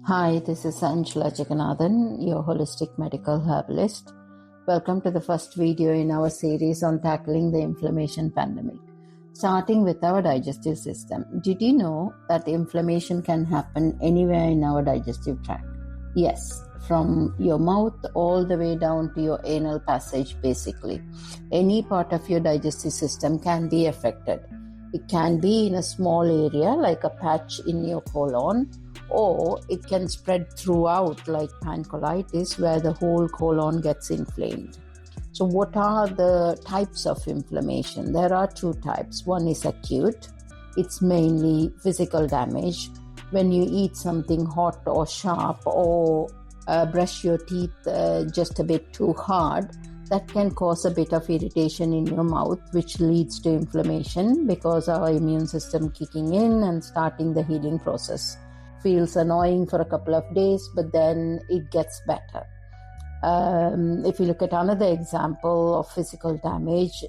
Hi, this is Anjela Jeganathan, your holistic medical herbalist. Welcome to the first video in our series on tackling the inflammation pandemic. Starting with our digestive system. Did you know that inflammation can happen anywhere in our digestive tract? Yes, from your mouth all the way down to your anal passage basically. Any part of your digestive system can be affected. It can be in a small area like a patch in your colon, or it can spread throughout like pancreatitis where the whole colon gets inflamed. So what are the types of inflammation? There are two types. One is acute. It's mainly physical damage. When you eat something hot or sharp or brush your teeth just a bit too hard, that can cause a bit of irritation in your mouth, which leads to inflammation because our immune system kicking in and starting the healing process. Feels annoying for a couple of days, but then it gets better. If you look at another example of physical damage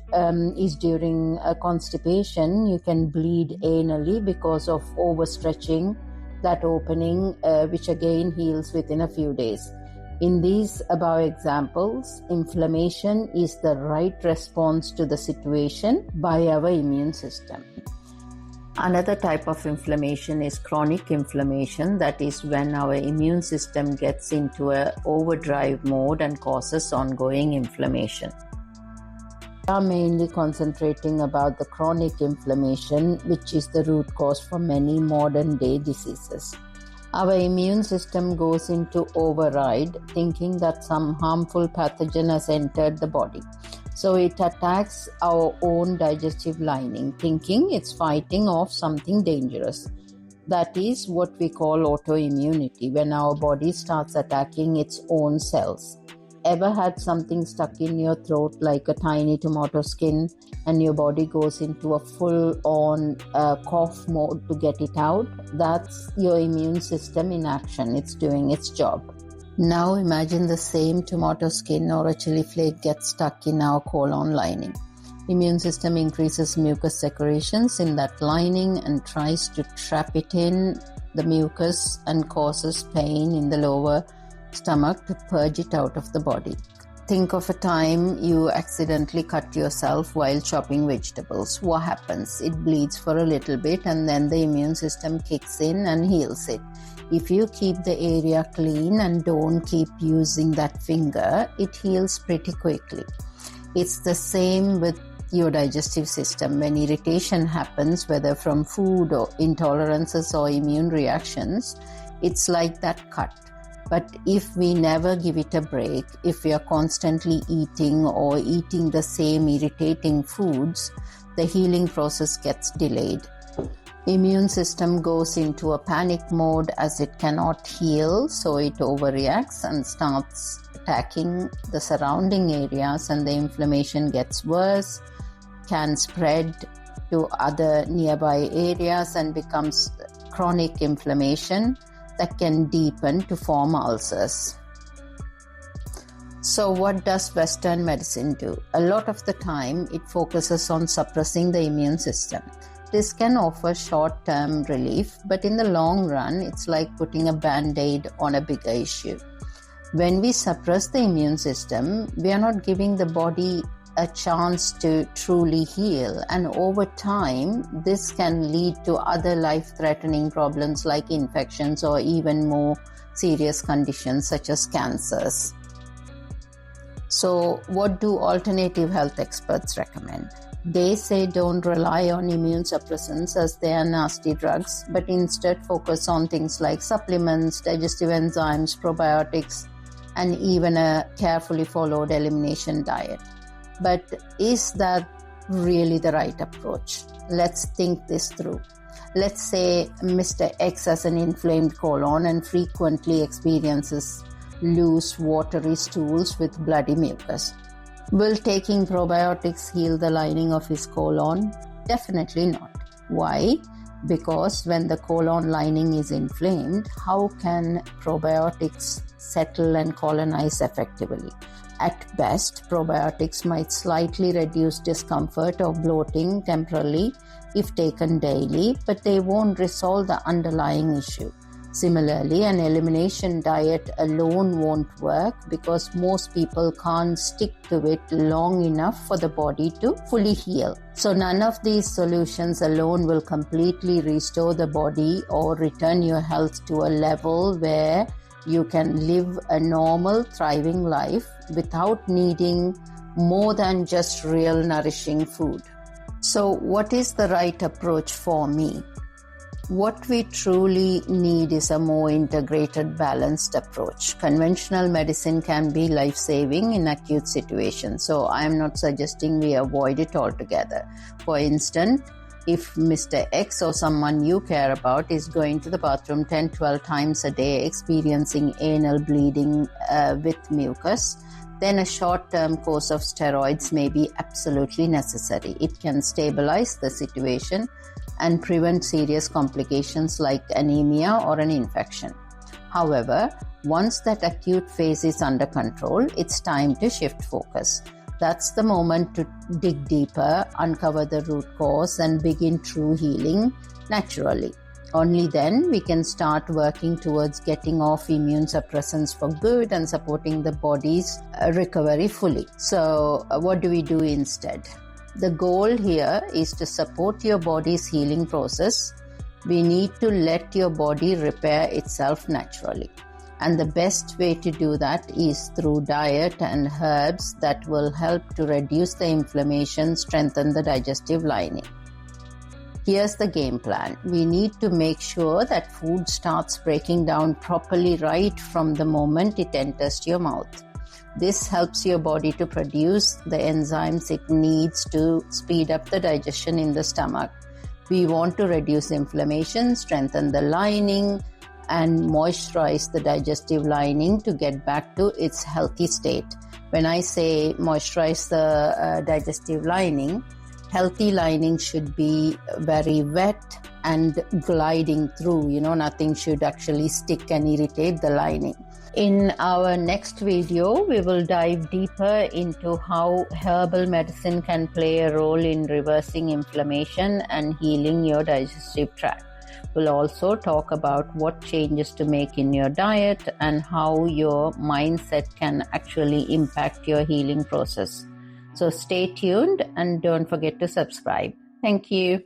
is during constipation. You can bleed anally because of overstretching that opening, which again heals within a few days. In these above examples, inflammation is the right response to the situation by our immune system. Another type of inflammation is chronic inflammation. That is when our immune system gets into an overdrive mode and causes ongoing inflammation. We are mainly concentrating about the chronic inflammation, which is the root cause for many modern day diseases. Our immune system goes into override, thinking that some harmful pathogen has entered the body. So it attacks our own digestive lining, thinking it's fighting off something dangerous. That is what we call autoimmunity, when our body starts attacking its own cells. Ever had something stuck in your throat like a tiny tomato skin and your body goes into a full-on cough mode to get it out? That's your immune system in action. It's doing its job. Now imagine the same tomato skin or a chili flake gets stuck in our colon lining. Immune system increases mucus secretions in that lining and tries to trap it in the mucus and causes pain in the lower stomach to purge it out of the body. Think of a time you accidentally cut yourself while chopping vegetables. What happens? It bleeds for a little bit and then the immune system kicks in and heals it. If you keep the area clean and don't keep using that finger, it heals pretty quickly. It's the same with your digestive system. When irritation happens, whether from food or intolerances or immune reactions, it's like that cut. But if we never give it a break, if we are constantly eating or eating the same irritating foods, the healing process gets delayed. Immune system goes into a panic mode as it cannot heal, so it overreacts and starts attacking the surrounding areas, and the inflammation gets worse, can spread to other nearby areas and becomes chronic inflammation that can deepen to form ulcers. So what does Western medicine do? A lot of the time it focuses on suppressing the immune system. This can offer short-term relief, but in the long run, it's like putting a band-aid on a bigger issue. When we suppress the immune system, we are not giving the body a chance to truly heal, and over time, this can lead to other life-threatening problems like infections or even more serious conditions such as cancers. So, what do alternative health experts recommend? They say don't rely on immune suppressants as they are nasty drugs, but instead focus on things like supplements, digestive enzymes, probiotics, and even a carefully followed elimination diet. But is that really the right approach? Let's think this through. Let's say Mr. X has an inflamed colon and frequently experiences loose, watery stools with bloody mucus. Will taking probiotics heal the lining of his colon? Definitely not. Why? Because when the colon lining is inflamed, how can probiotics settle and colonize effectively? At best, probiotics might slightly reduce discomfort or bloating temporarily if taken daily, but they won't resolve the underlying issue. Similarly, an elimination diet alone won't work because most people can't stick to it long enough for the body to fully heal. So none of these solutions alone will completely restore the body or return your health to a level where you can live a normal, thriving life without needing more than just real nourishing food. So what is the right approach for me? What we truly need is a more integrated, balanced approach. Conventional medicine can be life-saving in acute situations, so I am not suggesting we avoid it altogether. For instance, if Mr. X or someone you care about is going to the bathroom 10-12 times a day experiencing anal bleeding with mucus, then a short-term course of steroids may be absolutely necessary. It can stabilize the situation and prevent serious complications like anemia or an infection. However, once that acute phase is under control, it's time to shift focus. That's the moment to dig deeper, uncover the root cause, and begin true healing naturally. Only then we can start working towards getting off immune suppressants for good and supporting the body's recovery fully. So what do we do instead? The goal here is to support your body's healing process. We need to let your body repair itself naturally. And the best way to do that is through diet and herbs that will help to reduce the inflammation, strengthen the digestive lining. Here's the game plan. We need to make sure that food starts breaking down properly right from the moment it enters your mouth. This helps your body to produce the enzymes it needs to speed up the digestion in the stomach. We want to reduce inflammation, strengthen the lining, and moisturize the digestive lining to get back to its healthy state. When I say moisturize the digestive lining, healthy lining should be very wet and gliding through. Nothing should actually stick and irritate the lining. In our next video, we will dive deeper into how herbal medicine can play a role in reversing inflammation and healing your digestive tract. We'll also talk about what changes to make in your diet and how your mindset can actually impact your healing process. So stay tuned and don't forget to subscribe. Thank you.